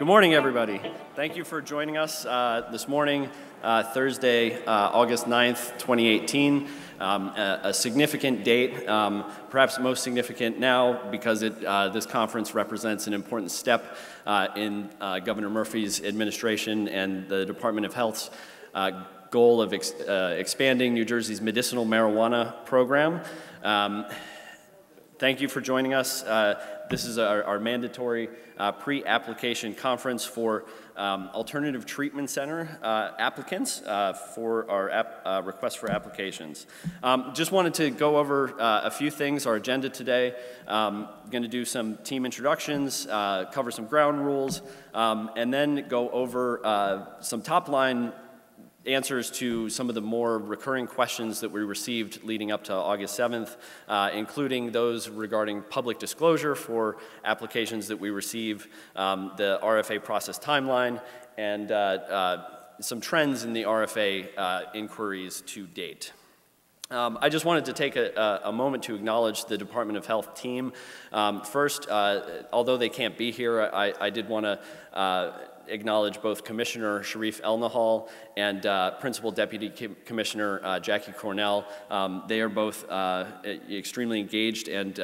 Good morning, everybody. Thank you for joining us this morning, Thursday, August 9th, 2018. A significant date, perhaps most significant now because this conference represents an important step in Governor Murphy's administration and the Department of Health's goal of expanding New Jersey's medicinal marijuana program. Thank you for joining us. This is our mandatory pre-application conference for alternative treatment center applicants for our request for applications. Just wanted to go over a few things, our agenda today. Going to do some team introductions, cover some ground rules, and then go over some top-line answers to some of the more recurring questions that we received leading up to August 7th, including those regarding public disclosure for applications that we receive, the RFA process timeline, and some trends in the RFA inquiries to date. I just wanted to take a moment to acknowledge the Department of Health team. First, although they can't be here, I did want to acknowledge both Commissioner Sharif El-Nahal and Principal Deputy Commissioner Jackie Cornell. They are both extremely engaged and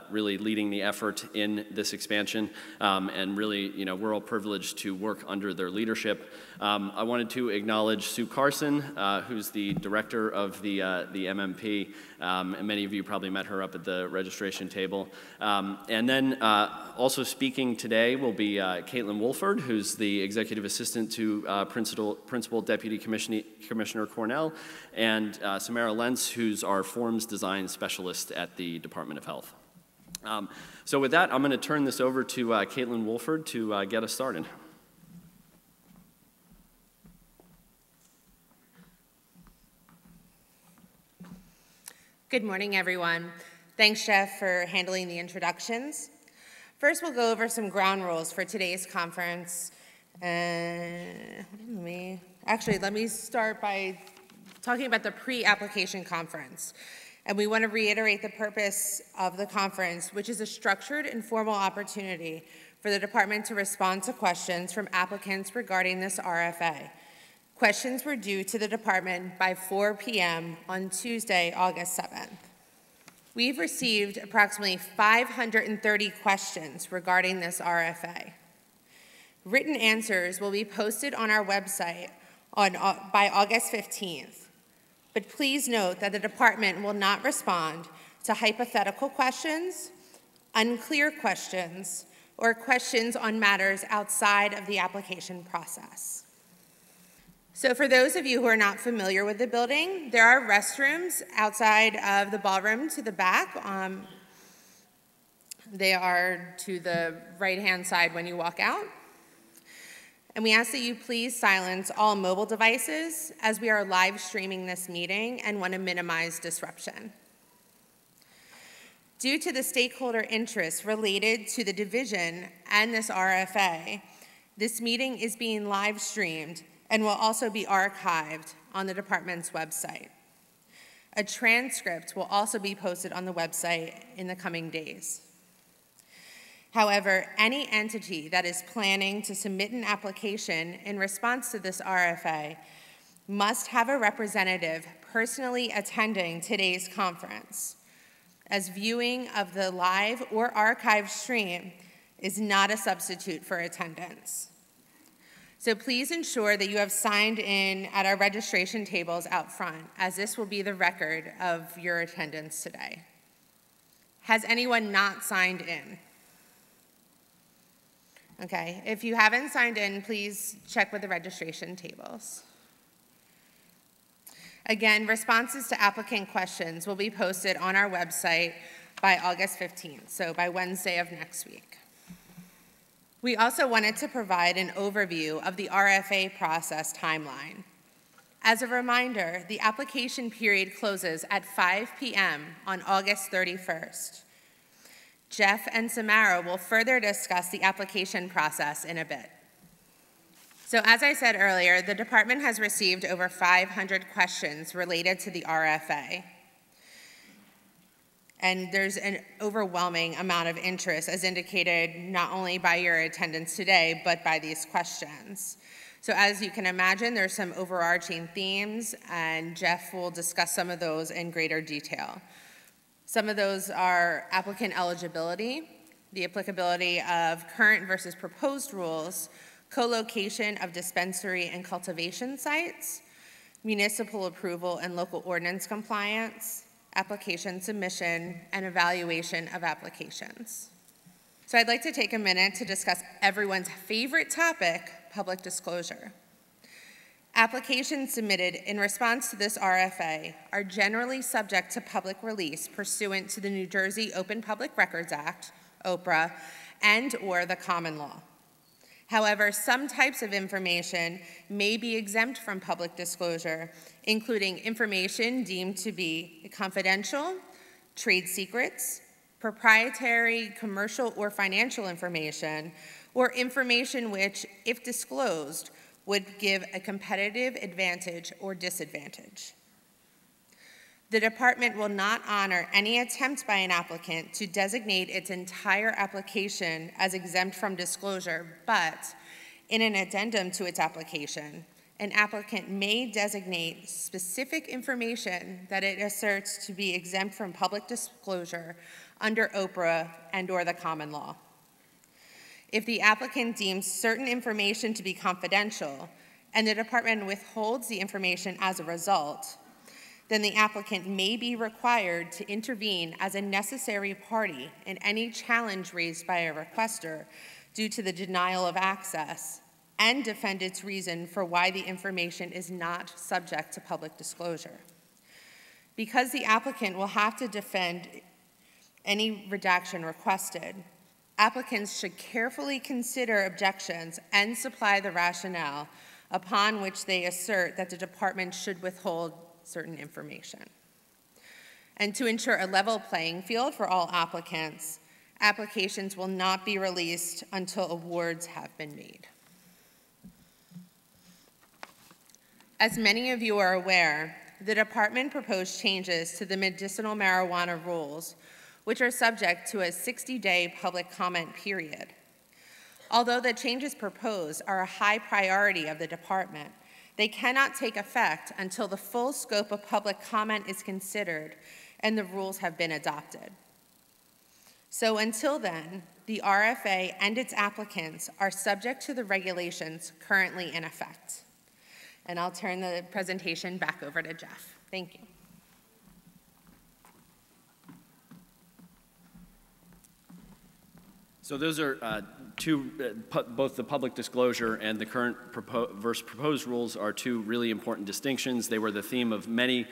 really leading the effort in this expansion, and really, we're all privileged to work under their leadership. I wanted to acknowledge Sue Carson, who's the director of the MMP, and many of you probably met her up at the registration table. And then also speaking today will be Caitlin Wolford, who's the executive assistant to Principal Deputy Commissioner Cornell, and Samara Lentz, who's our forms design specialist at the Department of Health. So with that, I'm going to turn this over to Caitlin Wolford to get us started. Good morning, everyone. Thanks, Jeff, for handling the introductions. First, we'll go over some ground rules for today's conference. Let me start by talking about the pre-application conference. And we want to reiterate the purpose of the conference, which is a structured, informal opportunity for the department to respond to questions from applicants regarding this RFA. Questions were due to the department by 4 p.m. on Tuesday, August 7th. We've received approximately 530 questions regarding this RFA. Written answers will be posted on our website by August 15th. But please note that the department will not respond to hypothetical questions, unclear questions, or questions on matters outside of the application process. So for those of you who are not familiar with the building, there are restrooms outside of the ballroom to the back. They are to the right-hand side when you walk out. And we ask that you please silence all mobile devices as we are live streaming this meeting and want to minimize disruption. Due to the stakeholder interests related to the division and this RFA, this meeting is being live streamed and will also be archived on the department's website. A transcript will also be posted on the website in the coming days. However, any entity that is planning to submit an application in response to this RFA must have a representative personally attending today's conference, as viewing of the live or archived stream is not a substitute for attendance. So please ensure that you have signed in at our registration tables out front, as this will be the record of your attendance today. Has anyone not signed in? Okay, if you haven't signed in, please check with the registration tables. Again, responses to applicant questions will be posted on our website by August 15th, so by Wednesday of next week. We also wanted to provide an overview of the RFA process timeline. As a reminder, the application period closes at 5 p.m. on August 31st. Jeff and Samara will further discuss the application process in a bit. So as I said earlier, the department has received over 500 questions related to the RFA. And there's an overwhelming amount of interest, as indicated not only by your attendance today, but by these questions. So as you can imagine, there's some overarching themes, and Jeff will discuss some of those in greater detail. Some of those are applicant eligibility, the applicability of current versus proposed rules, co-location of dispensary and cultivation sites, municipal approval and local ordinance compliance, application submission, and evaluation of applications. So I'd like to take a minute to discuss everyone's favorite topic, public disclosure. Applications submitted in response to this RFA are generally subject to public release pursuant to the New Jersey Open Public Records Act, OPRA, and/or the common law. However, some types of information may be exempt from public disclosure, including information deemed to be confidential, trade secrets, proprietary, commercial, or financial information, or information which, if disclosed, would give a competitive advantage or disadvantage. The department will not honor any attempt by an applicant to designate its entire application as exempt from disclosure, but in an addendum to its application, an applicant may designate specific information that it asserts to be exempt from public disclosure under OPRA and/or the common law. If the applicant deems certain information to be confidential and the department withholds the information as a result, then the applicant may be required to intervene as a necessary party in any challenge raised by a requester due to the denial of access and defend its reason for why the information is not subject to public disclosure. Because the applicant will have to defend any redaction requested, applicants should carefully consider objections and supply the rationale upon which they assert that the department should withhold certain information. And to ensure a level playing field for all applicants, applications will not be released until awards have been made. As many of you are aware, the department proposed changes to the medicinal marijuana rules, which are subject to a 60-day public comment period. Although the changes proposed are a high priority of the department, they cannot take effect until the full scope of public comment is considered and the rules have been adopted. So until then, the RFA and its applicants are subject to the regulations currently in effect. And I'll turn the presentation back over to Jeff. Thank you. So those are both the public disclosure and the current versus proposed rules are two really important distinctions. They were the theme of many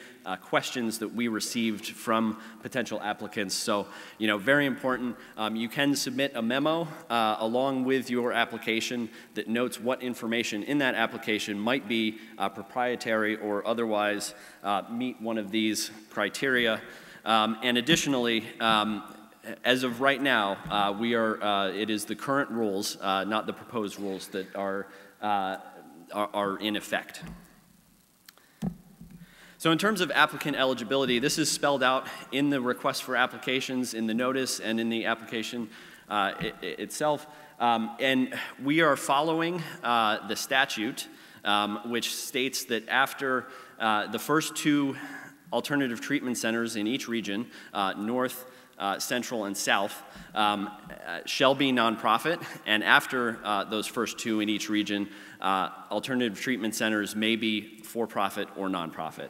questions that we received from potential applicants. So, very important. You can submit a memo along with your application that notes what information in that application might be proprietary or otherwise meet one of these criteria. And additionally, as of right now, it is the current rules, not the proposed rules, that are in effect. So in terms of applicant eligibility, this is spelled out in the request for applications, in the notice, and in the application itself. And we are following the statute, which states that after the first two alternative treatment centers in each region, north, central, and south, shall be nonprofit, and after those first two in each region, alternative treatment centers may be for-profit or nonprofit.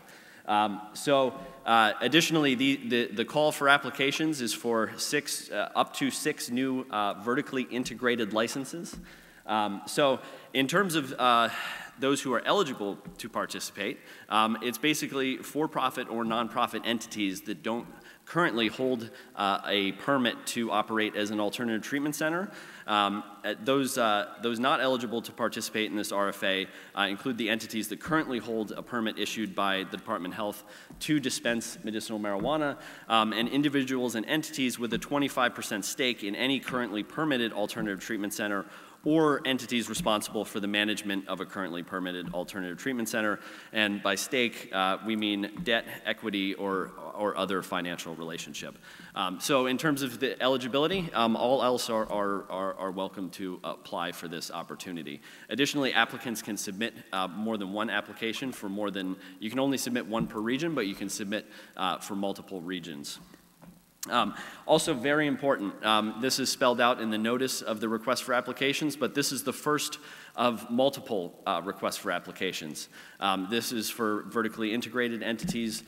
Additionally, the call for applications is for up to six new vertically integrated licenses. So in terms of those who are eligible to participate, it's basically for-profit or nonprofit entities that don't currently hold a permit to operate as an alternative treatment center. Those not eligible to participate in this RFA include the entities that currently hold a permit issued by the Department of Health to dispense medicinal marijuana, and individuals and entities with a 25% stake in any currently permitted alternative treatment center, or entities responsible for the management of a currently permitted alternative treatment center. And by stake, we mean debt, equity, or other financial relationship. So in terms of the eligibility, all else are welcome to apply for this opportunity. Additionally, applicants can submit more than one application for more than, you can only submit one per region, but you can submit for multiple regions. Also very important, this is spelled out in the notice of the request for applications, but this is the first of multiple requests for applications. This is for vertically integrated entities.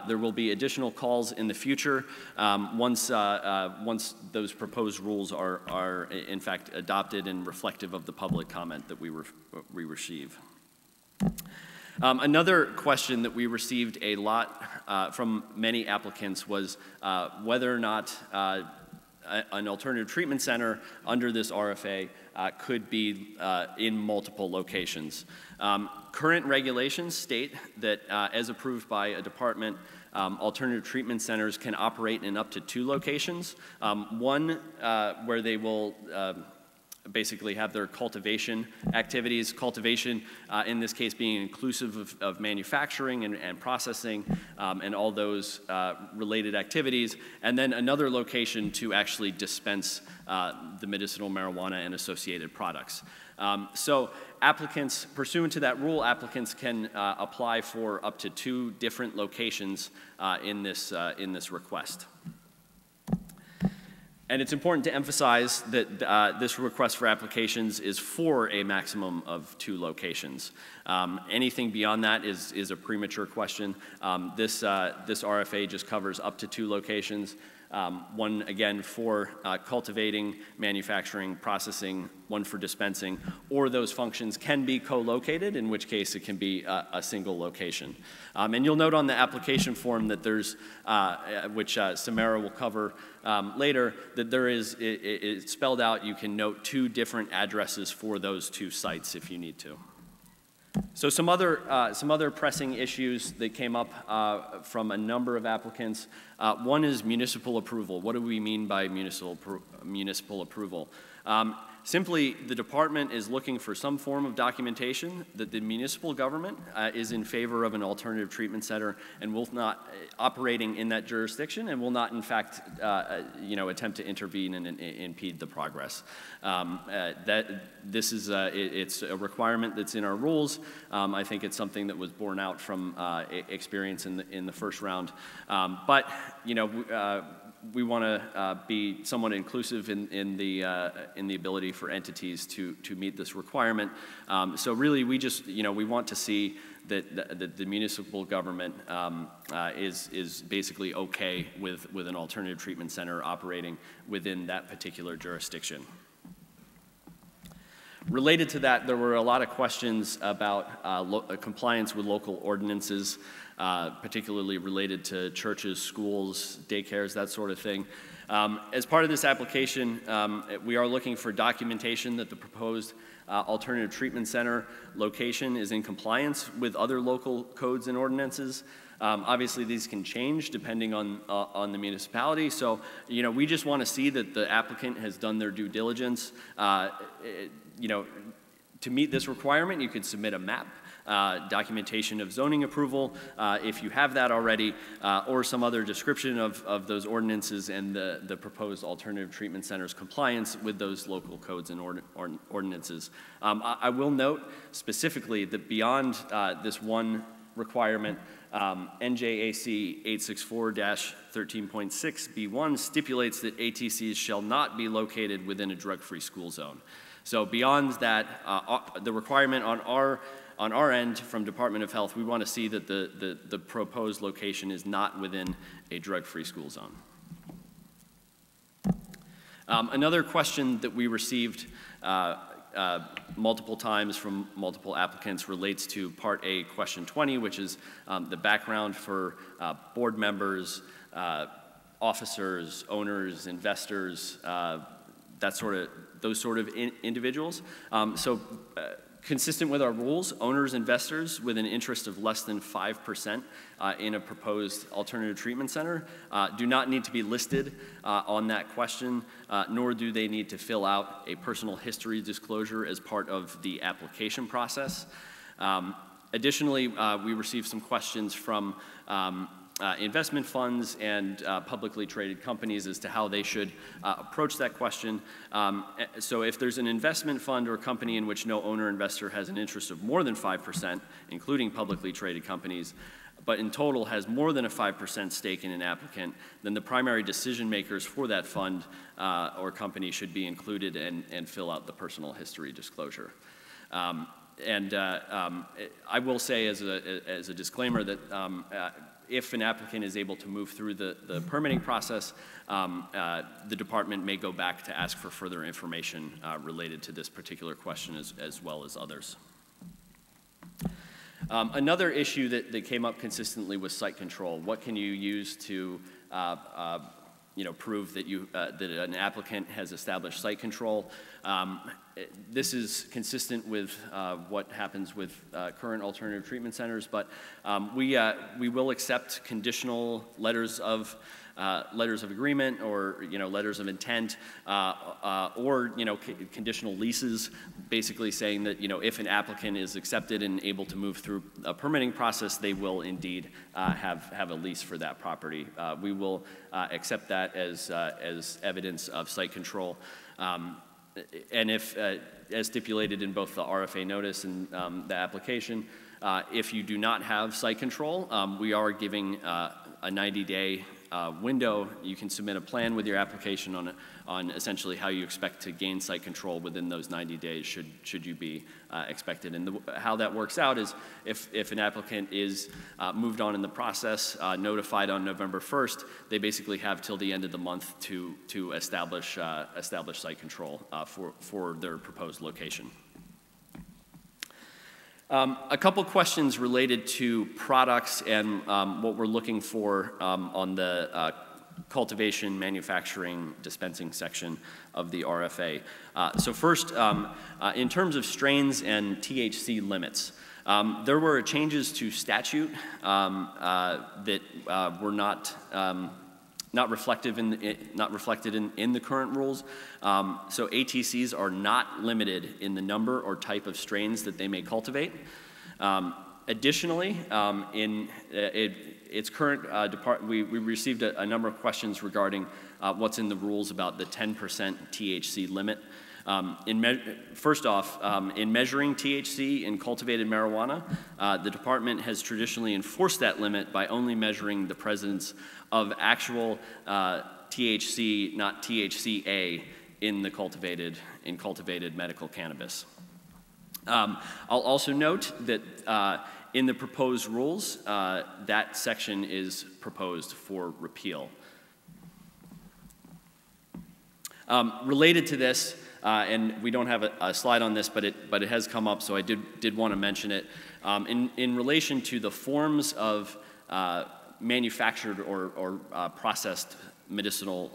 There will be additional calls in the future once those proposed rules are in fact adopted and reflective of the public comment that we receive. Another question that we received a lot from many applicants was whether or not an alternative treatment center under this RFA could be in multiple locations. Current regulations state that as approved by a department, alternative treatment centers can operate in up to 2 locations. One where they will basically have their cultivation activities, cultivation in this case being inclusive of manufacturing and processing and all those related activities, and then another location to actually dispense the medicinal marijuana and associated products. So applicants, pursuant to that rule, applicants can apply for up to 2 different locations in this request. And it's important to emphasize that this request for applications is for a maximum of 2 locations. Anything beyond that is a premature question. This RFA just covers up to 2 locations. One, again, for cultivating, manufacturing, processing, one for dispensing, or those functions can be co-located, in which case it can be a single location. And you'll note on the application form that there's, which Samara will cover later, that there is, it's spelled out, you can note 2 different addresses for those 2 sites if you need to. So some other pressing issues that came up from a number of applicants. One is municipal approval. What do we mean by municipal approval? Simply, the department is looking for some form of documentation that the municipal government is in favor of an alternative treatment center and will not operating in that jurisdiction and will not, in fact, attempt to intervene and impede the progress. This is it's a requirement that's in our rules. I think it's something that was borne out from experience in the first round, but we want to be somewhat inclusive in the ability for entities to meet this requirement. So really, we just we want to see that the municipal government is basically okay with an alternative treatment center operating within that particular jurisdiction. Related to that, there were a lot of questions about compliance with local ordinances, particularly related to churches, schools, daycares, that sort of thing. As part of this application, we are looking for documentation that the proposed alternative treatment center location is in compliance with other local codes and ordinances. Obviously, these can change depending on the municipality. So, we just want to see that the applicant has done their due diligence. To meet this requirement, you could submit a map, documentation of zoning approval, if you have that already, or some other description of those ordinances and the proposed alternative treatment center's compliance with those local codes and ordinances. I will note specifically that beyond this one requirement, NJAC 864-13.6B1 stipulates that ATCs shall not be located within a drug-free school zone. So beyond that, the requirement on our end from Department of Health, we want to see that the proposed location is not within a drug-free school zone. Another question that we received multiple times from multiple applicants relates to Part A, Question 20, which is the background for board members, officers, owners, investors, those sort of individuals. So Consistent with our rules, owners, investors with an interest of less than 5% in a proposed alternative treatment center do not need to be listed on that question, nor do they need to fill out a personal history disclosure as part of the application process. Additionally, we received some questions from investment funds and publicly traded companies as to how they should approach that question. So if there's an investment fund or company in which no owner investor has an interest of more than 5%, including publicly traded companies, but in total has more than a 5% stake in an applicant, then the primary decision makers for that fund or company should be included and fill out the personal history disclosure. I will say as a disclaimer that if an applicant is able to move through the permitting process, the department may go back to ask for further information related to this particular question as well as others. Another issue that came up consistently was site control. What can you use to prove that that an applicant has established site control? This is consistent with what happens with current alternative treatment centers, but we will accept conditional letters of agreement or letters of intent or conditional leases, basically saying that if an applicant is accepted and able to move through a permitting process, they will indeed have a lease for that property. We will accept that as evidence of site control. And if, as stipulated in both the RFA notice and the application, if you do not have site control, we are giving a 90-day window. You can submit a plan with your application on essentially how you expect to gain site control within those 90 days should you be expected. And how that works out is if an applicant is moved on in the process, notified on November 1st, they basically have till the end of the month to establish site control for their proposed location. A couple questions related to products and what we're looking for on the cultivation, manufacturing, dispensing section of the RFA. So first, in terms of strains and THC limits, there were changes to statute that were not reflected in the current rules. So ATCs are not limited in the number or type of strains that they may cultivate. Additionally, in its current department, we received a number of questions regarding what's in the rules about the 10% THC limit. First off, in measuring THC in cultivated marijuana, the department has traditionally enforced that limit by only measuring the presence of actual THC, not THCA, in cultivated medical cannabis. I'll also note that in the proposed rules, that section is proposed for repeal. Related to this, and we don't have a slide on this, but it has come up, so I did want to mention it. In relation to the forms of manufactured or processed medicinal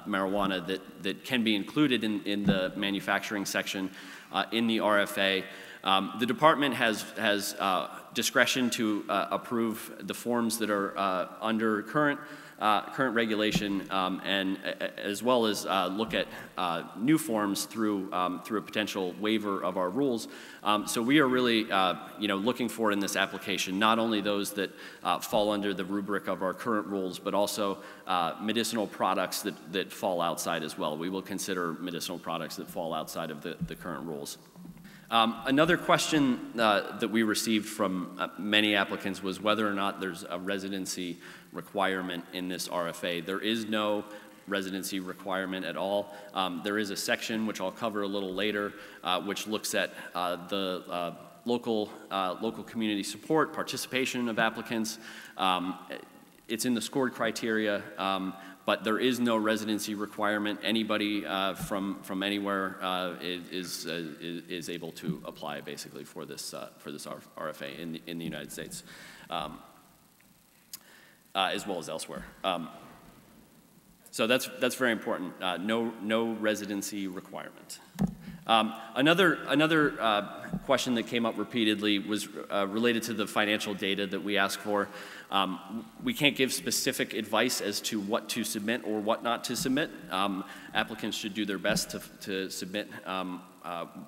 marijuana that can be included in the manufacturing section in the RFA, the department has discretion to approve the forms that are under current regulation, and as well as look at new forms through a potential waiver of our rules. So we are really looking for in this application not only those that fall under the rubric of our current rules, but also medicinal products that fall outside as well. We will consider medicinal products that fall outside of the current rules. Another question that we received from many applicants was whether or not there's a residency requirement in this RFA. There is no residency requirement at all. There is a section, which I'll cover a little later, which looks at the local community support, participation of applicants. It's in the scored criteria, but there is no residency requirement. Anybody from anywhere is able to apply basically for this RFA in the United States, as well as elsewhere. So that's very important. No residency requirement. Another question that came up repeatedly was related to the financial data that we ask for. We can't give specific advice as to what to submit or what not to submit. Applicants should do their best to submit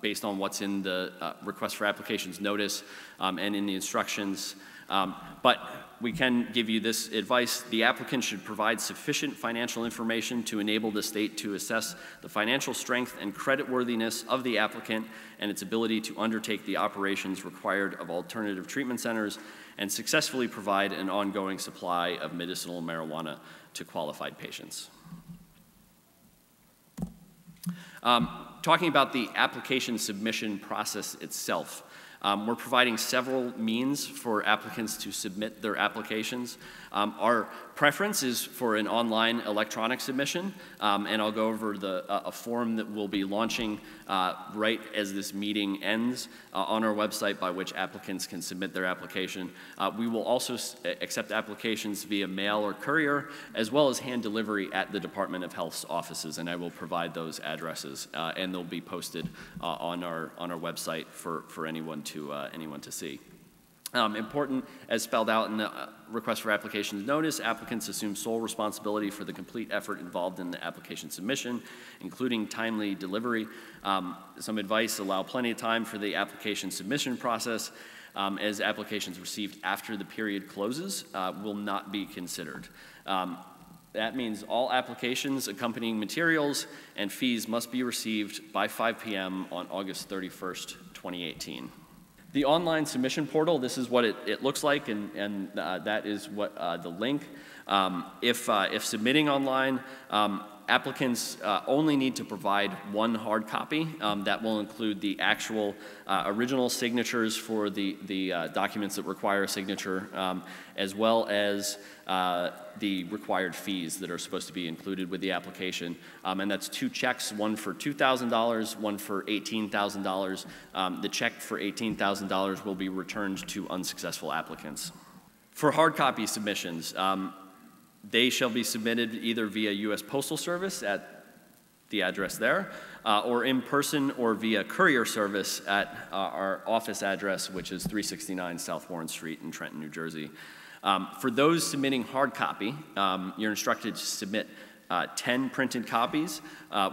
based on what's in the request for applications notice and in the instructions. But we can give you this advice. The applicant should provide sufficient financial information to enable the state to assess the financial strength and creditworthiness of the applicant and its ability to undertake the operations required of alternative treatment centers and successfully provide an ongoing supply of medicinal marijuana to qualified patients. Talking about the application submission process itself, we're providing several means for applicants to submit their applications. Our preference is for an online electronic submission, and I'll go over a form that we'll be launching right as this meeting ends on our website by which applicants can submit their application. We will also accept applications via mail or courier, as well as hand delivery at the Department of Health's offices, and I will provide those addresses, and they'll be posted on our website for anyone to see. Important, as spelled out in the request for applications notice, applicants assume sole responsibility for the complete effort involved in the application submission, including timely delivery. Some advice: allow plenty of time for the application submission process, as applications received after the period closes will not be considered. That means all applications, accompanying materials, and fees must be received by 5 p.m. on August 31st, 2018. The online submission portal, this is what it looks like, and that is what the link. If submitting online, applicants only need to provide one hard copy. That will include the actual original signatures for the documents that require a signature, as well as the required fees that are supposed to be included with the application. And that's 2 checks, one for $2,000, one for $18,000. The check for $18,000 will be returned to unsuccessful applicants. For hard copy submissions, they shall be submitted either via U.S. Postal Service at the address there, or in person or via courier service at our office address, which is 369 South Warren Street in Trenton, New Jersey. For those submitting hard copy, you're instructed to submit 10 printed copies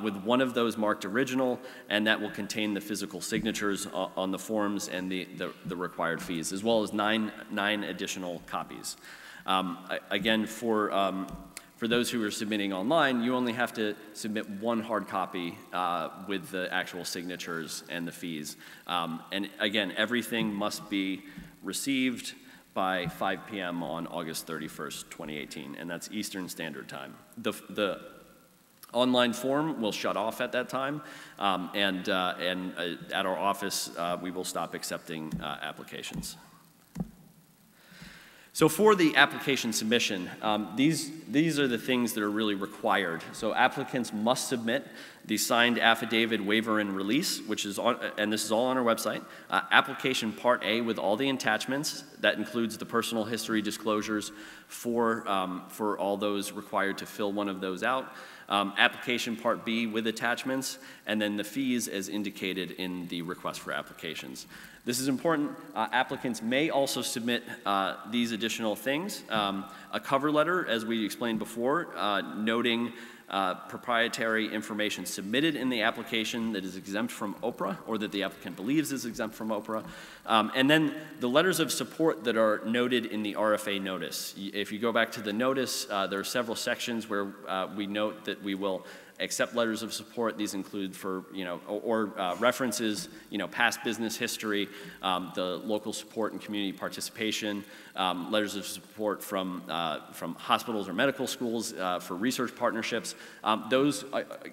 with one of those marked original, and that will contain the physical signatures on the forms and the required fees, as well as nine additional copies. Again, for those who are submitting online, you only have to submit one hard copy with the actual signatures and the fees. And again, everything must be received by 5 p.m. on August 31st, 2018, and that's Eastern Standard Time. The online form will shut off at that time, and at our office, we will stop accepting applications. So for the application submission, these are the things that are really required. So applicants must submit the signed affidavit, waiver, and release, which is on, and this is all on our website. Application Part A with all the attachments. That includes the personal history disclosures for all those required to fill one of those out. Application Part B with attachments, and then the fees as indicated in the request for applications. This is important. Applicants may also submit these additional things. A cover letter, as we explained before, noting proprietary information submitted in the application that is exempt from OPRA, or that the applicant believes is exempt from OPRA. And then the letters of support that are noted in the RFA notice. If you go back to the notice, there are several sections where we note that we will accept letters of support. These include references, past business history, the local support and community participation, letters of support from hospitals or medical schools for research partnerships. Those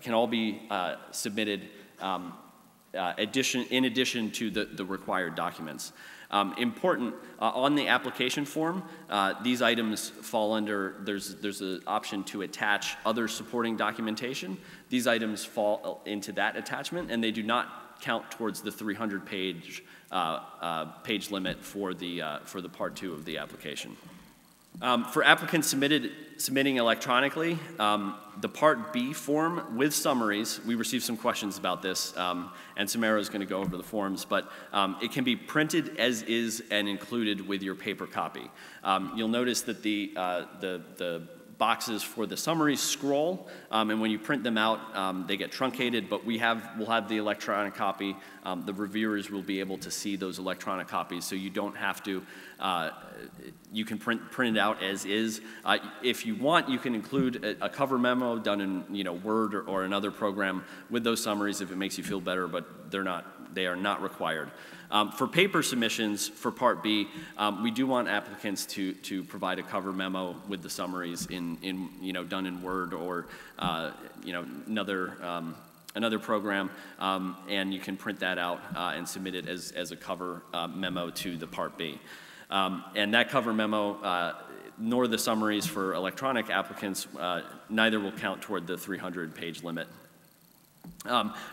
can all be submitted in addition to the required documents. Important, on the application form, these items fall under, there's an option to attach other supporting documentation. These items fall into that attachment, and they do not count towards the 300-page page limit for the Part 2 of the application. For applicants submitting electronically, the Part B form with summaries, we received some questions about this, and Samara is going to go over the forms, but it can be printed as is and included with your paper copy. You'll notice that the boxes for the summaries scroll, and when you print them out, they get truncated, but we'll have the electronic copy. The reviewers will be able to see those electronic copies, so you don't have to, you can print it out as is. If you want, you can include a cover memo done in Word or another program with those summaries if it makes you feel better, but they are not required. For paper submissions for Part B, we do want applicants to provide a cover memo with the summaries done in Word or another program, and you can print that out and submit it as a cover memo to the Part B. And that cover memo, nor the summaries for electronic applicants, neither will count toward the 300-page limit.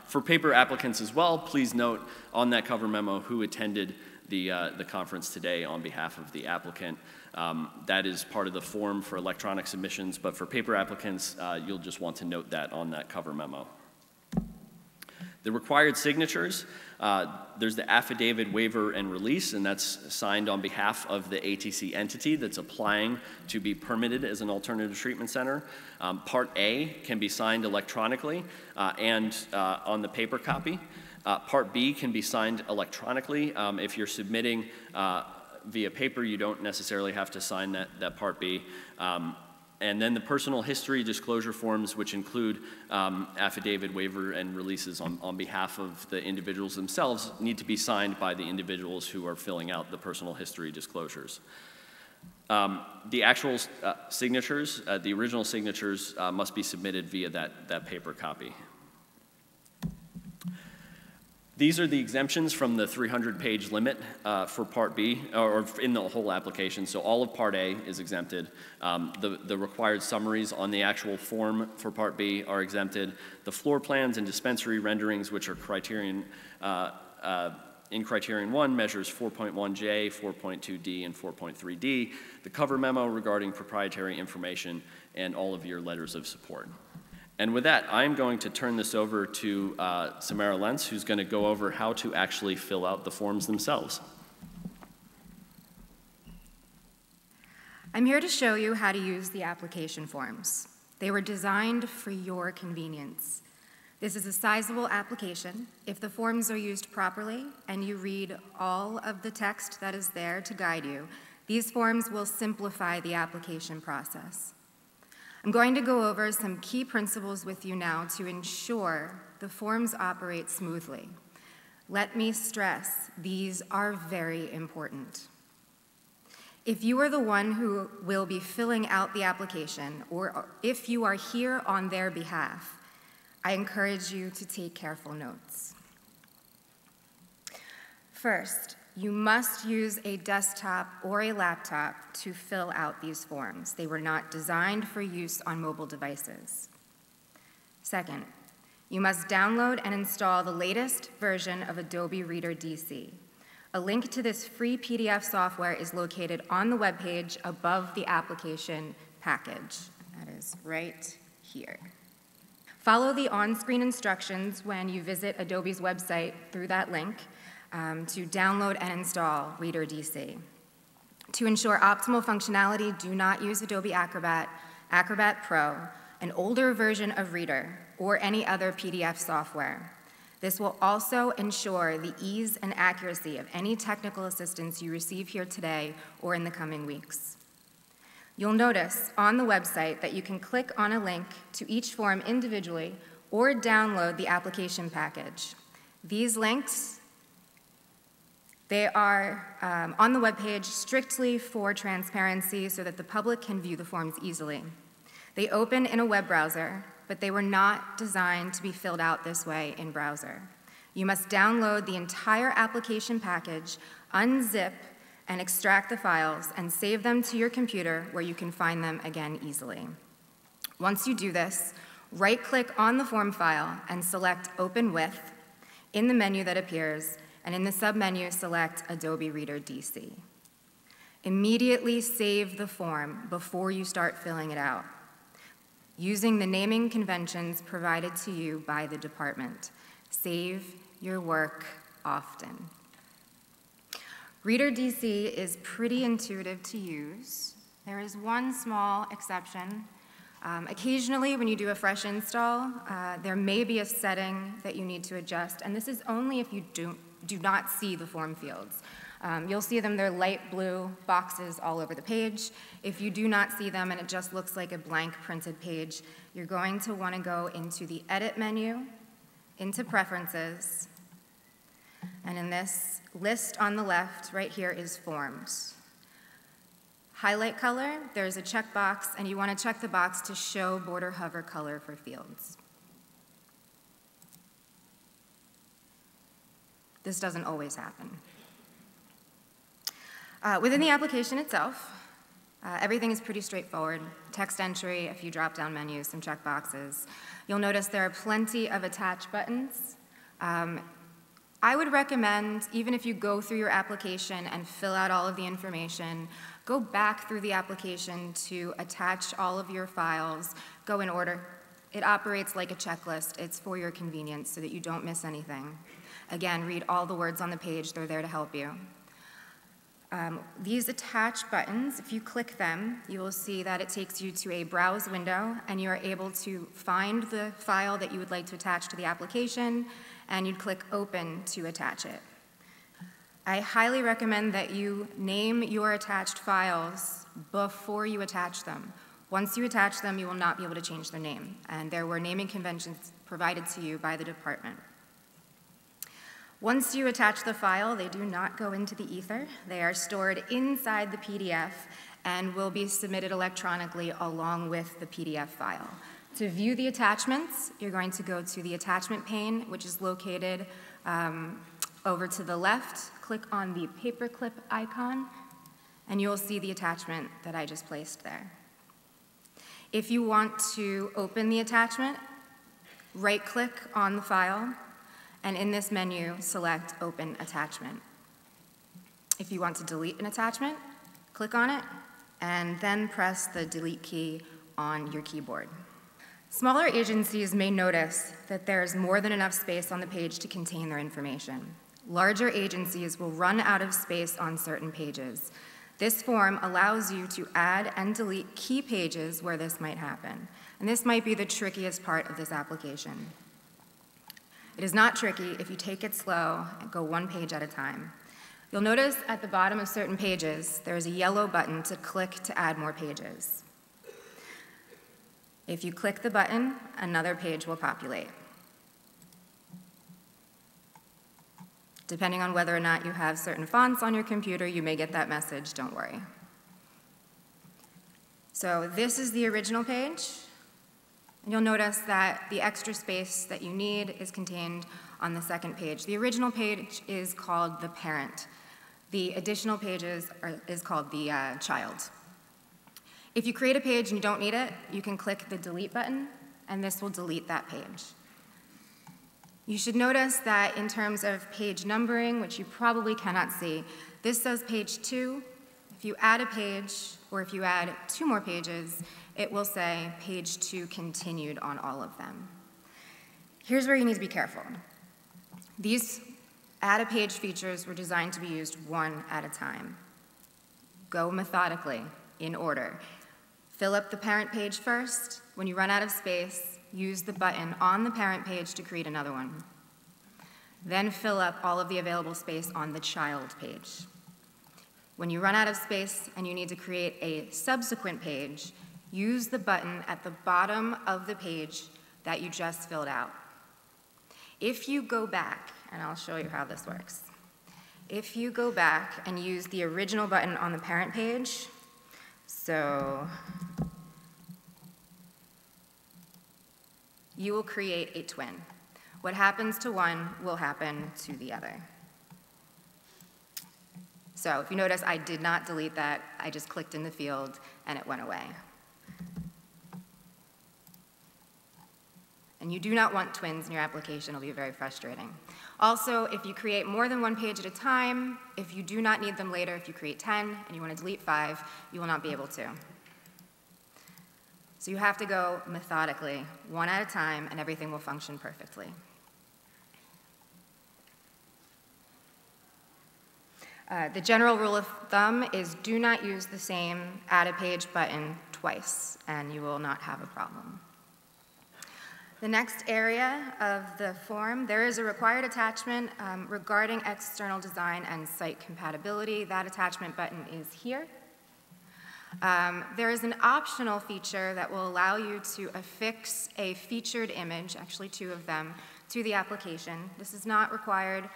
For paper applicants as well, please note on that cover memo who attended the conference today on behalf of the applicant. That is part of the form for electronic submissions, but for paper applicants, you'll just want to note that on that cover memo. The required signatures, there's the affidavit, waiver, and release, and that's signed on behalf of the ATC entity that's applying to be permitted as an alternative treatment center. Part A can be signed electronically and on the paper copy. Part B can be signed electronically. If you're submitting via paper, you don't necessarily have to sign that Part B. And then the personal history disclosure forms, which include affidavit, waiver, and releases on behalf of the individuals themselves, need to be signed by the individuals who are filling out the personal history disclosures. The actual signatures, the original signatures, must be submitted via that paper copy. These are the exemptions from the 300-page limit for Part B, or in the whole application. So all of Part A is exempted. The required summaries on the actual form for Part B are exempted. The floor plans and dispensary renderings, which are in Criterion 1, measures 4.1J, 4.2D, and 4.3D. The cover memo regarding proprietary information, and all of your letters of support. And with that, I'm going to turn this over to Samara Lentz, who's going to go over how to actually fill out the forms themselves. I'm here to show you how to use the application forms. They were designed for your convenience. This is a sizable application. If the forms are used properly and you read all of the text that is there to guide you, these forms will simplify the application process. I'm going to go over some key principles with you now to ensure the forms operate smoothly. Let me stress, these are very important. If you are the one who will be filling out the application, or if you are here on their behalf, I encourage you to take careful notes. First, you must use a desktop or a laptop to fill out these forms. They were not designed for use on mobile devices. Second, you must download and install the latest version of Adobe Reader DC. A link to this free PDF software is located on the webpage above the application package. That is right here. Follow the on-screen instructions when you visit Adobe's website through that link to download and install Reader DC. To ensure optimal functionality, do not use Adobe Acrobat, Acrobat Pro, an older version of Reader, or any other PDF software. This will also ensure the ease and accuracy of any technical assistance you receive here today or in the coming weeks. You'll notice on the website that you can click on a link to each form individually or download the application package. These links, they are on the webpage strictly for transparency so that the public can view the forms easily. They open in a web browser, but they were not designed to be filled out this way in browser. You must download the entire application package, unzip, and extract the files and save them to your computer where you can find them again easily. Once you do this, right-click on the form file and select Open With in the menu that appears, and in the submenu, select Adobe Reader DC. Immediately save the form before you start filling it out, using the naming conventions provided to you by the department. Save your work often. Reader DC is pretty intuitive to use. There is one small exception. Occasionally, when you do a fresh install, there may be a setting that you need to adjust, and this is only if you do not see the form fields. You'll see them, they're light blue boxes all over the page. If you do not see them and it just looks like a blank printed page, you're going to want to go into the Edit menu, into Preferences, and in this list on the left, right here is Forms. Highlight color, there's a checkbox, and you want to check the box to show border hover color for fields. This doesn't always happen. Within the application itself, everything is pretty straightforward. Text entry, a few drop-down menus, some checkboxes. You'll notice there are plenty of attach buttons. I would recommend, even if you go through your application and fill out all of the information, go back through the application to attach all of your files, go in order. It operates like a checklist. It's for your convenience so that you don't miss anything. Again, read all the words on the page. They're there to help you. These attach buttons, if you click them, you will see that it takes you to a browse window, and you are able to find the file that you would like to attach to the application, and you'd click Open to attach it. I highly recommend that you name your attached files before you attach them. Once you attach them, you will not be able to change their name, and there were naming conventions provided to you by the department. Once you attach the file, they do not go into the ether. They are stored inside the PDF and will be submitted electronically along with the PDF file. To view the attachments, you're going to go to the attachment pane, which is located over to the left. Click on the paperclip icon, and you'll see the attachment that I just placed there. If you want to open the attachment, right-click on the file, and in this menu, select Open Attachment. If you want to delete an attachment, click on it, and then press the Delete key on your keyboard. Smaller agencies may notice that there's more than enough space on the page to contain their information. Larger agencies will run out of space on certain pages. This form allows you to add and delete key pages where this might happen, and this might be the trickiest part of this application. It is not tricky if you take it slow and go one page at a time. You'll notice at the bottom of certain pages, there is a yellow button to click to add more pages. If you click the button, another page will populate. Depending on whether or not you have certain fonts on your computer, you may get that message, don't worry. So this is the original page. And you'll notice that the extra space that you need is contained on the second page. The original page is called the parent. The additional pages is called the child. If you create a page and you don't need it, you can click the delete button, and this will delete that page. You should notice that in terms of page numbering, which you probably cannot see, this says page 2. If you add a page, or if you add 2 more pages, it will say page 2 continued on all of them. Here's where you need to be careful. These add a page features were designed to be used one at a time. Go methodically, in order. Fill up the parent page first. When you run out of space, use the button on the parent page to create another one. Then fill up all of the available space on the child page. When you run out of space and you need to create a subsequent page, use the button at the bottom of the page that you just filled out. If you go back, and I'll show you how this works. If you go back and use the original button on the parent page, so you will create a twin. What happens to one will happen to the other. So if you notice, I did not delete that. I just clicked in the field and it went away. And you do not want twins in your application. It'll be very frustrating. Also, if you create more than one page at a time, if you do not need them later, if you create 10 and you want to delete 5, you will not be able to. So you have to go methodically, one at a time, and everything will function perfectly. The general rule of thumb is do not use the same Add a Page button twice, and you will not have a problem. The next area of the form, there is a required attachment regarding external design and site compatibility. That attachment button is here. There is an optional feature that will allow you to affix a featured image, actually 2 of them, to the application. This is not required.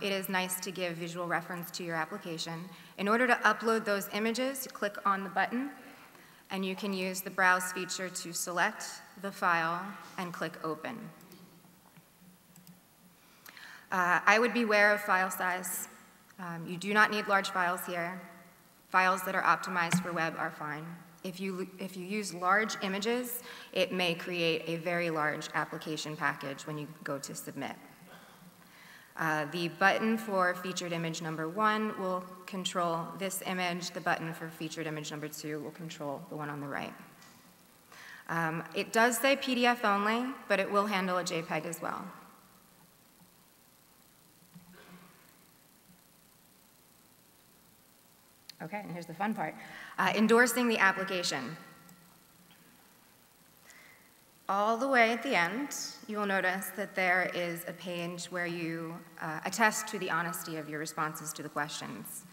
It is nice to give visual reference to your application. In order to upload those images, you click on the button, and you can use the Browse feature to select the file and click Open. I would beware of file size. You do not need large files here. Files that are optimized for web are fine. If you use large images, it may create a very large application package when you go to submit. The button for featured image number 1 will control this image. The button for featured image number 2 will control the one on the right. It does say PDF only, but it will handle a JPEG as well. Okay, and here's the fun part. Endorsing the application. All the way at the end, you will notice that there is a page where you attest to the honesty of your responses to the questions.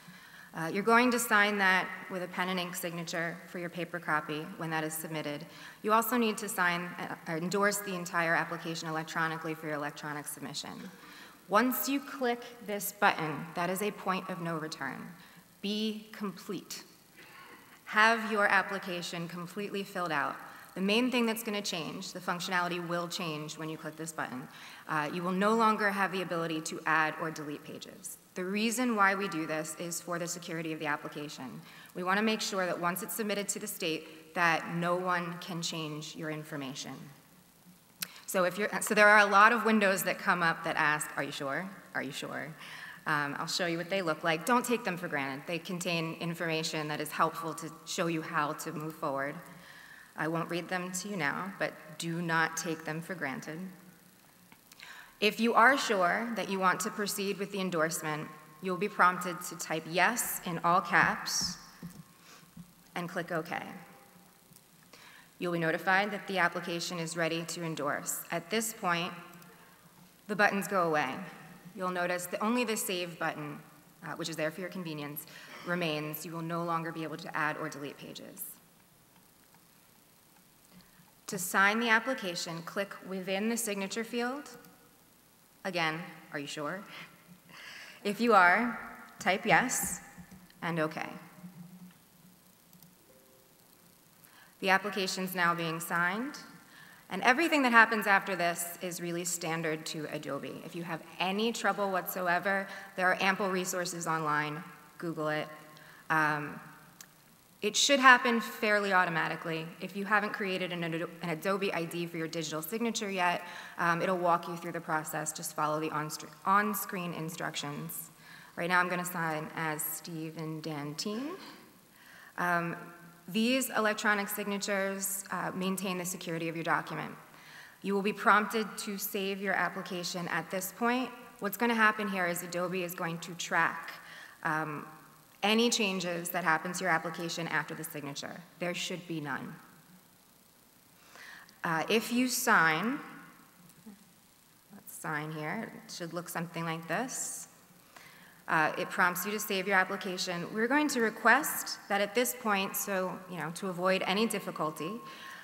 You're going to sign that with a pen and ink signature for your paper copy when that is submitted. You also need to sign or endorse the entire application electronically for your electronic submission. Once you click this button, that is a point of no return. Be complete. Have your application completely filled out. The main thing that's going to change, the functionality will change when you click this button. You will no longer have the ability to add or delete pages. The reason why we do this is for the security of the application. We want to make sure that once it's submitted to the state, that no one can change your information. So there are a lot of windows that come up that ask, are you sure? Are you sure? I'll show you what they look like. Don't take them for granted. They contain information that is helpful to show you how to move forward. I won't read them to you now, but do not take them for granted. If you are sure that you want to proceed with the endorsement, you'll be prompted to type yes in all caps and click OK. You'll be notified that the application is ready to endorse. At this point, the buttons go away. You'll notice that only the Save button, which is there for your convenience, remains. You will no longer be able to add or delete pages. To sign the application, click within the signature field. Again, are you sure? If you are, type yes and OK. The application's now being signed. And everything that happens after this is really standard to Adobe. If you have any trouble whatsoever, there are ample resources online. Google it. It should happen fairly automatically. If you haven't created an Adobe ID for your digital signature yet, it'll walk you through the process. Just follow the on-screen instructions. Right now I'm going to sign as Stephen Dantine. These electronic signatures maintain the security of your document. You will be prompted to save your application at this point. What's going to happen here is Adobe is going to track any changes that happen to your application after the signature. There should be none. If you sign, let's sign here. It should look something like this. It prompts you to save your application. We're going to request that at this point, so to avoid any difficulty,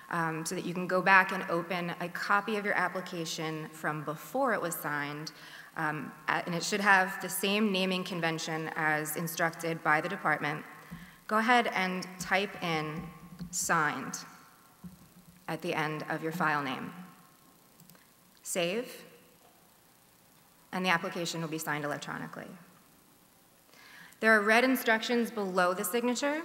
so that you can go back and open a copy of your application from before it was signed, and it should have the same naming convention as instructed by the department. Go ahead and type in signed at the end of your file name. Save, and the application will be signed electronically. There are red instructions below the signature.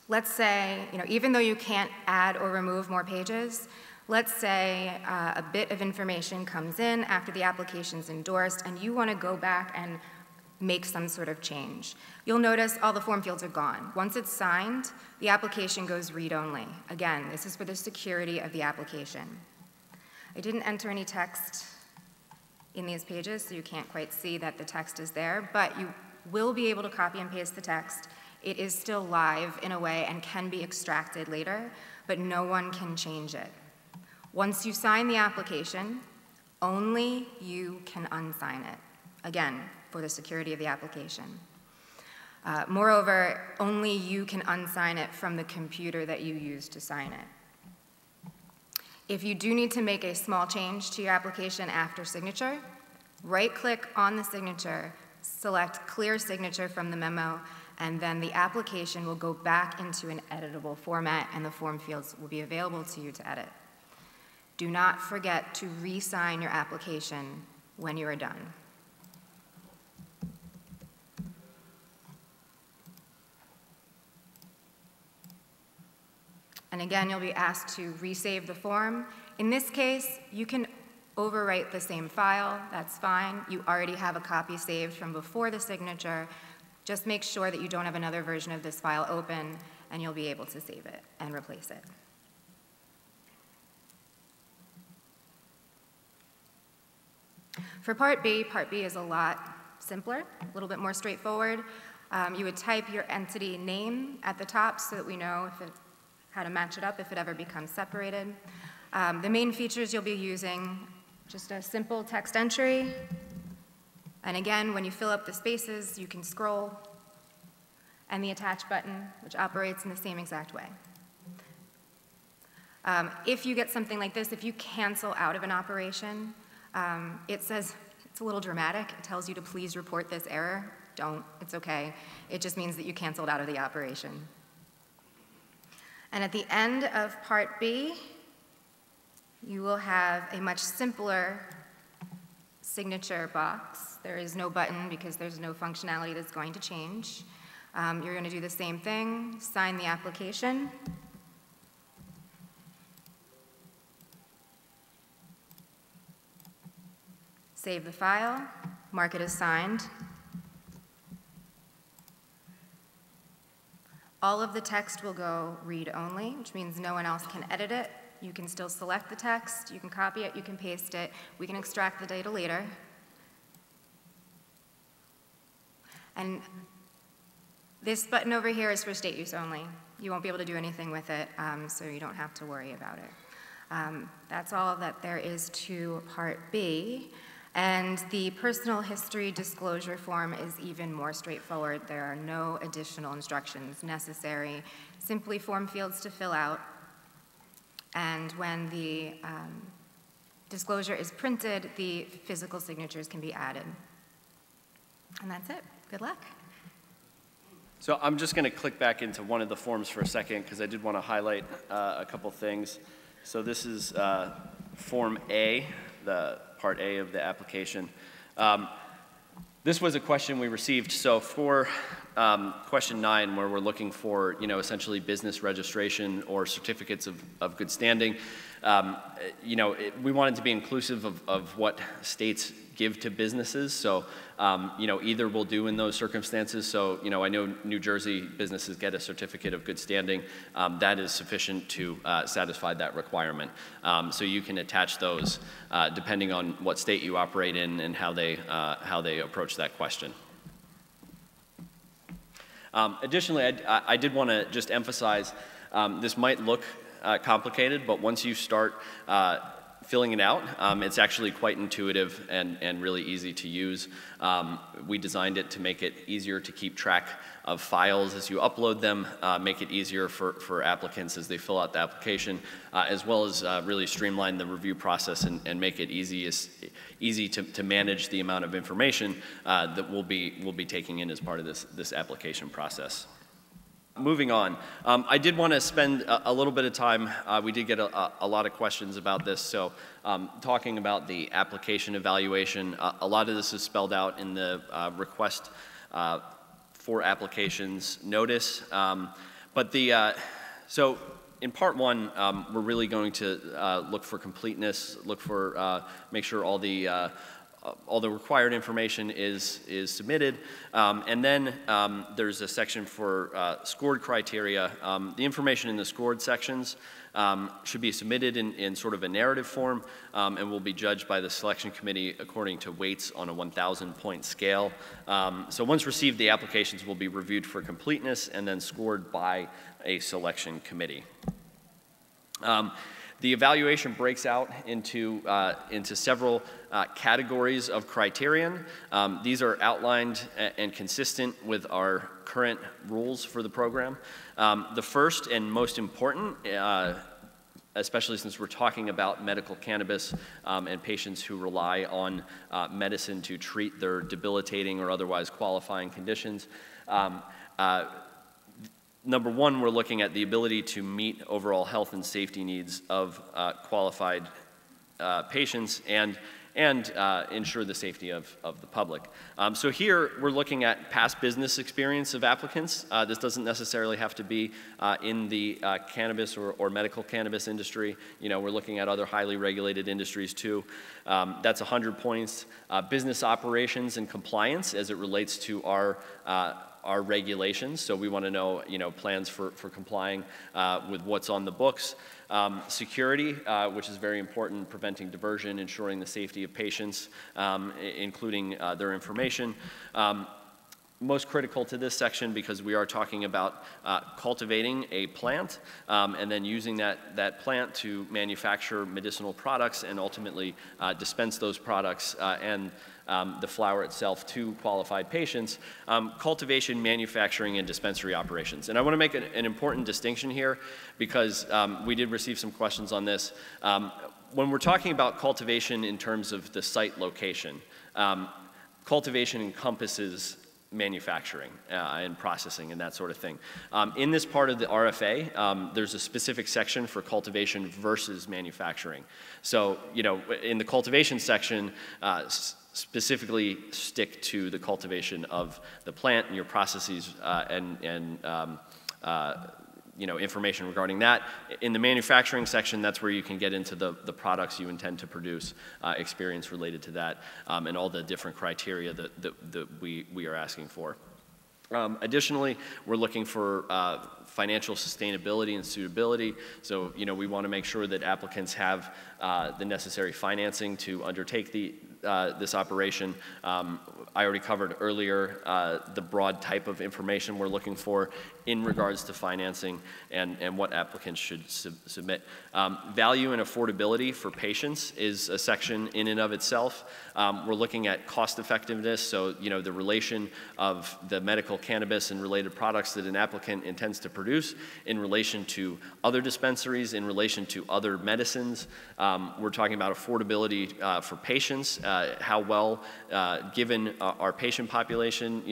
Let's say, even though you can't add or remove more pages, Let's say a bit of information comes in after the application's endorsed and you want to go back and make some sort of change. You'll notice all the form fields are gone. Once it's signed, the application goes read-only. Again, this is for the security of the application. I didn't enter any text in these pages, so you can't quite see that the text is there, but you will be able to copy and paste the text. It is still live in a way and can be extracted later, but no one can change it. Once you sign the application, only you can unsign it. Again, for the security of the application. Moreover, only you can unsign it from the computer that you use to sign it. If you do need to make a small change to your application after signature, right-click on the signature, select Clear Signature from the memo, and then the application will go back into an editable format and the form fields will be available to you to edit. Do not forget to re-sign your application when you are done. And again, you'll be asked to resave the form. In this case, you can overwrite the same file, that's fine. You already have a copy saved from before the signature. Just make sure that you don't have another version of this file open, and you'll be able to save it and replace it. For Part B is a lot simpler, a little bit more straightforward. You would type your entity name at the top so that we know how to match it up if it ever becomes separated. The main features you'll be using, just a simple text entry. And again, when you fill up the spaces, you can scroll. And the attach button, which operates in the same exact way. If you get something like this, if you cancel out of an operation, it says, it's a little dramatic. It tells you to please report this error. Don't, it's okay. It just means that you canceled out of the operation. And at the end of Part B, you will have a much simpler signature box. There is no button because there's no functionality that's going to change. You're going to do the same thing, sign the application. Save the file, mark it as signed. All of the text will go read-only, which means no one else can edit it. You can still select the text, you can copy it, you can paste it. We can extract the data later. And this button over here is for state use only. You won't be able to do anything with it, so you don't have to worry about it. That's all that there is to Part B. And the personal history disclosure form is even more straightforward. There are no additional instructions necessary, simply form fields to fill out. And when the disclosure is printed, the physical signatures can be added. And that's it. Good luck. So I'm just going to click back into one of the forms for a second because I did want to highlight a couple things. So this is Form A, the Part A of the application. This was a question we received. So for question 9, where we're looking for, essentially business registration or certificates of good standing, we wanted to be inclusive of what states give to businesses. So, either will do in those circumstances. So, I know New Jersey businesses get a certificate of good standing. That is sufficient to satisfy that requirement. So you can attach those depending on what state you operate in and how they approach that question. Additionally, I did want to just emphasize this might look complicated, but once you start filling it out, it's actually quite intuitive and really easy to use. We designed it to make it easier to keep track of files as you upload them, make it easier for applicants as they fill out the application, as well as really streamline the review process and make it easy to manage the amount of information that we'll be taking in as part of this application process. Moving on, I did want to spend a little bit of time, we did get a lot of questions about this, so talking about the application evaluation, a lot of this is spelled out in the request for applications notice, but so in part one, we're really going to look for completeness, make sure all the required information is submitted. And then there's a section for scored criteria. The information in the scored sections should be submitted in sort of a narrative form and will be judged by the selection committee according to weights on a 1,000-point scale. So once received, the applications will be reviewed for completeness and then scored by a selection committee. The evaluation breaks out into several categories of criterion. These are outlined and consistent with our current rules for the program. The first and most important, especially since we're talking about medical cannabis and patients who rely on medicine to treat their debilitating or otherwise qualifying conditions, number one, we're looking at the ability to meet overall health and safety needs of qualified patients and ensure the safety of the public. So here we're looking at past business experience of applicants. This doesn't necessarily have to be in the cannabis or medical cannabis industry. We're looking at other highly regulated industries too. That's 100 points. Business operations and compliance as it relates to our regulations. So we want to know, plans for complying with what's on the books. Security, which is very important, preventing diversion, ensuring the safety of patients, including their information. Most critical to this section because we are talking about cultivating a plant and then using that plant to manufacture medicinal products and ultimately dispense those products and the flower itself to qualified patients, cultivation, manufacturing, and dispensary operations. And I want to make an important distinction here because we did receive some questions on this. When we're talking about cultivation in terms of the site location, cultivation encompasses manufacturing and processing and that sort of thing. In this part of the RFA, there's a specific section for cultivation versus manufacturing. So, in the cultivation section, specifically stick to the cultivation of the plant and your processes information regarding that. In the manufacturing section, that's where you can get into the products you intend to produce, experience related to that, and all the different criteria that we are asking for. Additionally, we're looking for financial sustainability and suitability. So, we want to make sure that applicants have the necessary financing to undertake this operation. I already covered earlier the broad type of information we're looking for in regards to financing and what applicants should submit. Value and affordability for patients is a section in and of itself. We're looking at cost effectiveness, so the relation of the medical cannabis and related products that an applicant intends to produce in relation to other dispensaries, in relation to other medicines. We're talking about affordability for patients, how well, given our patient population,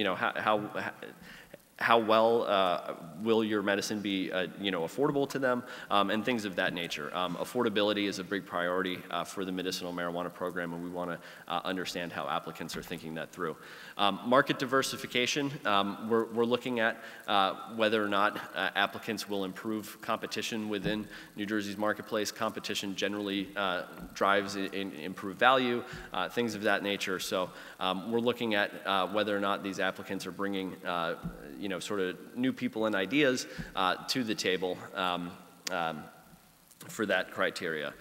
how well will your medicine be, affordable to them, and things of that nature. Affordability is a big priority for the medicinal marijuana program, and we want to understand how applicants are thinking that through. Market diversification, we're looking at whether or not applicants will improve competition within New Jersey's marketplace. Competition generally drives improved value, things of that nature. So we're looking at whether or not these applicants are bringing sort of new people and ideas to the table for that criteria.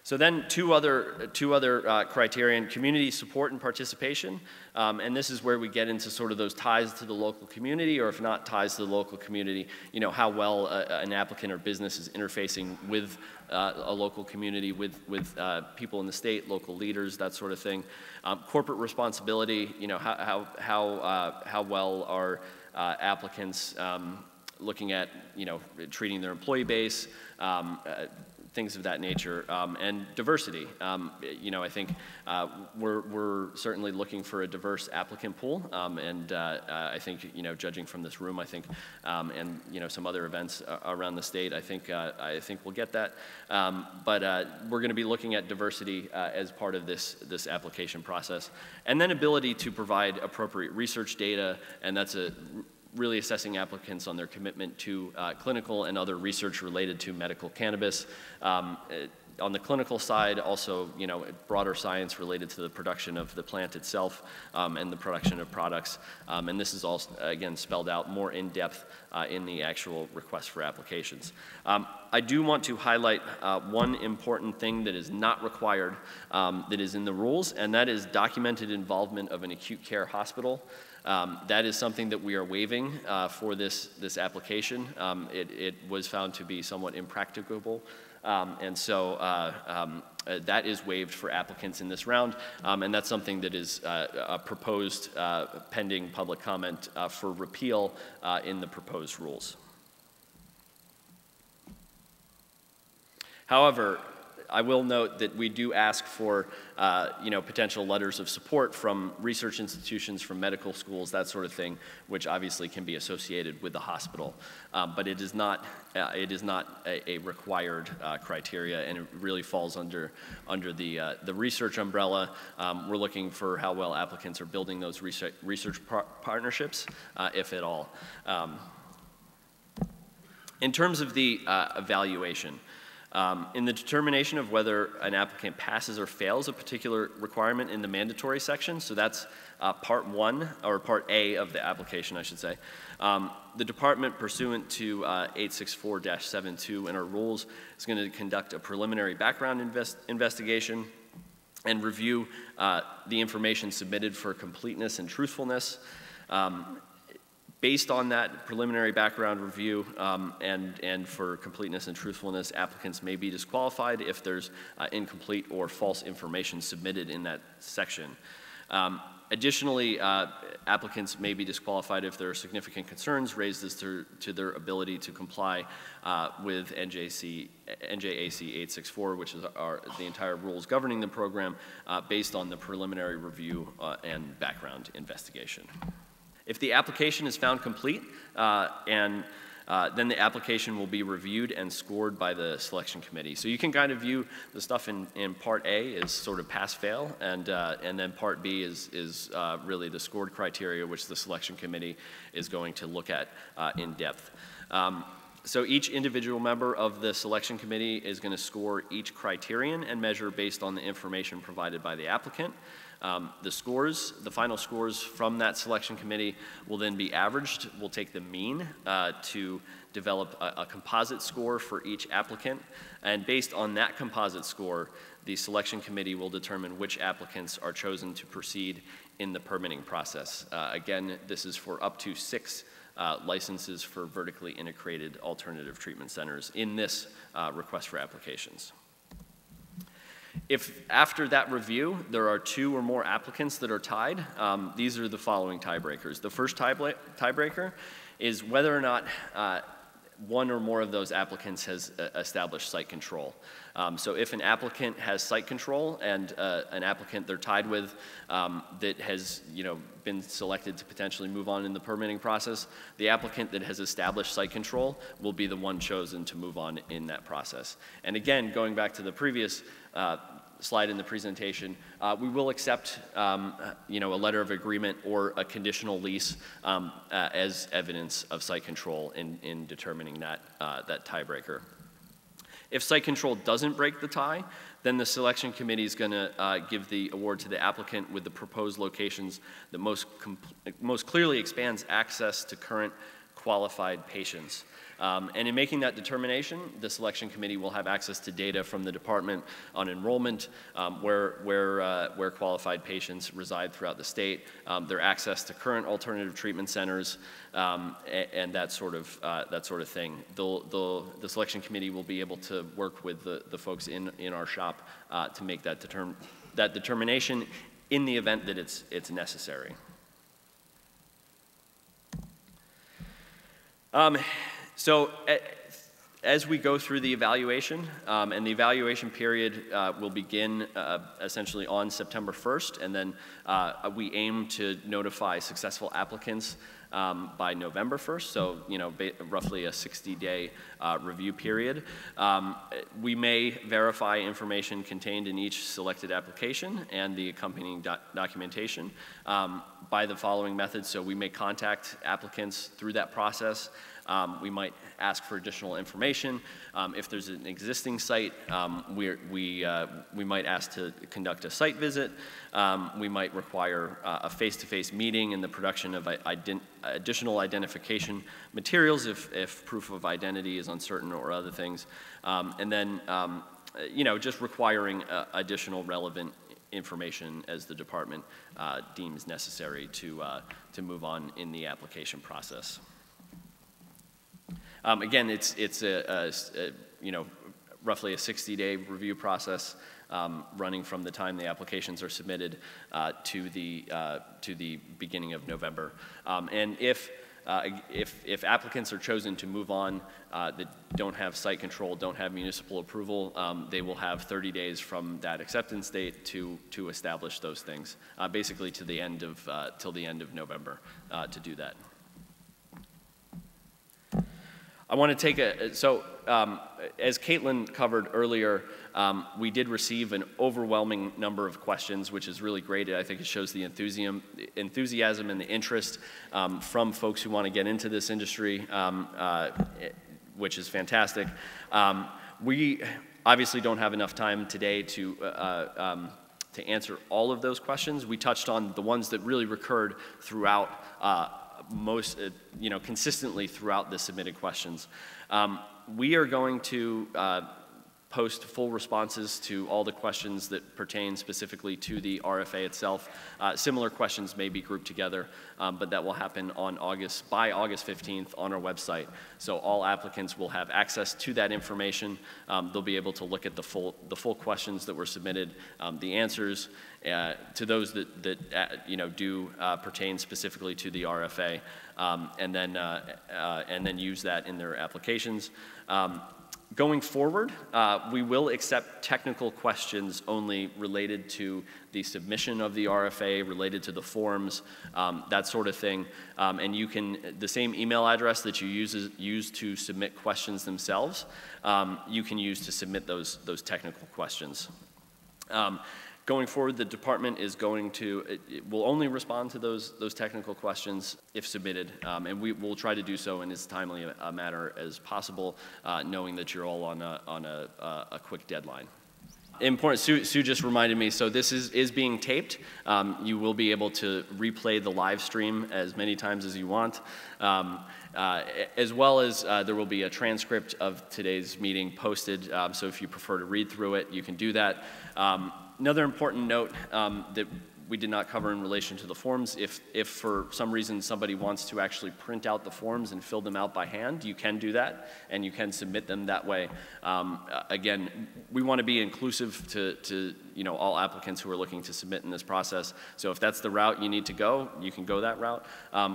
So then two other criterion, community support and participation. And this is where we get into sort of those ties to the local community, or if not ties to the local community, how well an applicant or business is interfacing with a local community, with people in the state, local leaders, that sort of thing. Corporate responsibility, how well are applicants looking at, treating their employee base, things of that nature, and diversity. I think we're certainly looking for a diverse applicant pool, and I think, judging from this room, I think, and some other events around the state, I think we'll get that. But we're going to be looking at diversity as part of this application process, and then ability to provide appropriate research data, and that's a really assessing applicants on their commitment to clinical and other research related to medical cannabis. On the clinical side, also, broader science related to the production of the plant itself and the production of products. And this is also, again, spelled out more in depth in the actual request for applications. I do want to highlight one important thing that is not required that is in the rules, and that is documented involvement of an acute care hospital. That is something that we are waiving for this application. It was found to be somewhat impracticable. And so that is waived for applicants in this round, and that's something that is proposed pending public comment for repeal in the proposed rules. However, I will note that we do ask for potential letters of support from research institutions, from medical schools, that sort of thing, which obviously can be associated with the hospital. But it is not a required criteria, and it really falls under the research umbrella. We're looking for how well applicants are building those research partnerships, if at all. In terms of the evaluation, in the determination of whether an applicant passes or fails a particular requirement in the mandatory section, so that's part 1, or part A of the application, I should say, the department, pursuant to 864-72 in our rules, is going to conduct a preliminary background investigation and review the information submitted for completeness and truthfulness. Based on that preliminary background review and for completeness and truthfulness, applicants may be disqualified if there's incomplete or false information submitted in that section. Additionally, applicants may be disqualified if there are significant concerns raised as to their ability to comply with NJAC 864, which is the entire rules governing the program, based on the preliminary review and background investigation. If the application is found complete, then the application will be reviewed and scored by the selection committee. So you can kind of view the stuff in Part A as sort of pass-fail, and then Part B is really the scored criteria, which the selection committee is going to look at in depth. So each individual member of the selection committee is going to score each criterion and measure based on the information provided by the applicant. The final scores from that selection committee will then be averaged. We'll take the mean to develop a composite score for each applicant. And based on that composite score, the selection committee will determine which applicants are chosen to proceed in the permitting process. Again, this is for up to 6 licenses for vertically integrated alternative treatment centers in this request for applications. If after that review there are 2 or more applicants that are tied, these are the following tiebreakers. The first tiebreaker is whether or not one or more of those applicants has established site control. So if an applicant has site control and an applicant they're tied with that has been selected to potentially move on in the permitting process, the applicant that has established site control will be the one chosen to move on in that process. And again, going back to the previous slide in the presentation, we will accept a letter of agreement or a conditional lease as evidence of site control in determining that tiebreaker. If site control doesn't break the tie, then the selection committee is going to give the award to the applicant with the proposed locations that most clearly expands access to current qualified patients. And in making that determination, the selection committee will have access to data from the department on enrollment, where qualified patients reside throughout the state, their access to current alternative treatment centers, and that sort of thing. The selection committee will be able to work with the folks in our shop to make that determination in the event that it's necessary. So as we go through the evaluation, and the evaluation period will begin essentially on September 1st, and then we aim to notify successful applicants by November 1st, so roughly a 60-day review period. We may verify information contained in each selected application and the accompanying documentation by the following methods. So we may contact applicants through that process. We might ask for additional information. If there's an existing site, we might ask to conduct a site visit. We might require a face-to-face meeting and the production of additional identification materials if proof of identity is uncertain or other things. And then, just requiring additional relevant information as the department deems necessary to move on in the application process. Again, it's roughly a 60-day review process running from the time the applications are submitted to the beginning of November. And if applicants are chosen to move on that don't have site control, don't have municipal approval, they will have 30 days from that acceptance date to establish those things, basically to the end of till the end of November to do that. I want to take as Caitlin covered earlier, we did receive an overwhelming number of questions, which is really great. I think it shows the enthusiasm and the interest from folks who want to get into this industry, which is fantastic. We obviously don't have enough time today to answer all of those questions. We touched on the ones that really recurred throughout consistently throughout the submitted questions. We are going to post full responses to all the questions that pertain specifically to the RFA itself. Similar questions may be grouped together, but that will happen by August 15th on our website. So all applicants will have access to that information. They'll be able to look at the full questions that were submitted, the answers to those that do pertain specifically to the RFA, and then use that in their applications. Going forward, we will accept technical questions only related to the submission of the RFA, related to the forms, that sort of thing. And you can, the same email address that you use to submit questions themselves, you can use to submit those technical questions. Going forward, the department is will only respond to those technical questions if submitted, and we will try to do so in as timely a manner as possible, knowing that you're all on a quick deadline. Important, Sue just reminded me, so this is being taped. You will be able to replay the live stream as many times as you want, as well as there will be a transcript of today's meeting posted, so if you prefer to read through it, you can do that. Another important note that we did not cover in relation to the forms, if for some reason somebody wants to actually print out the forms and fill them out by hand, you can do that, and you can submit them that way. Again, we want to be inclusive to all applicants who are looking to submit in this process. So if that's the route you need to go, you can go that route.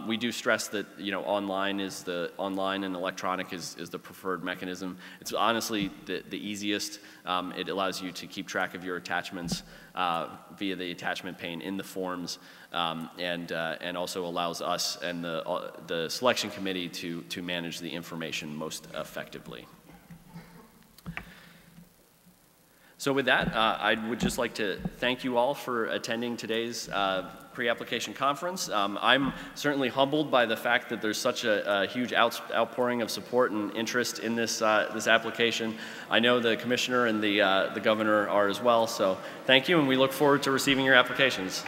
We do stress that online and electronic is the preferred mechanism. It's honestly the easiest. It allows you to keep track of your attachments via the attachment pane in the forms, and also allows us and the selection committee to manage the information most effectively. So with that, I would just like to thank you all for attending today's pre-application conference. I'm certainly humbled by the fact that there's such a huge outpouring of support and interest in this application. I know the commissioner and the governor are as well, so thank you, and we look forward to receiving your applications.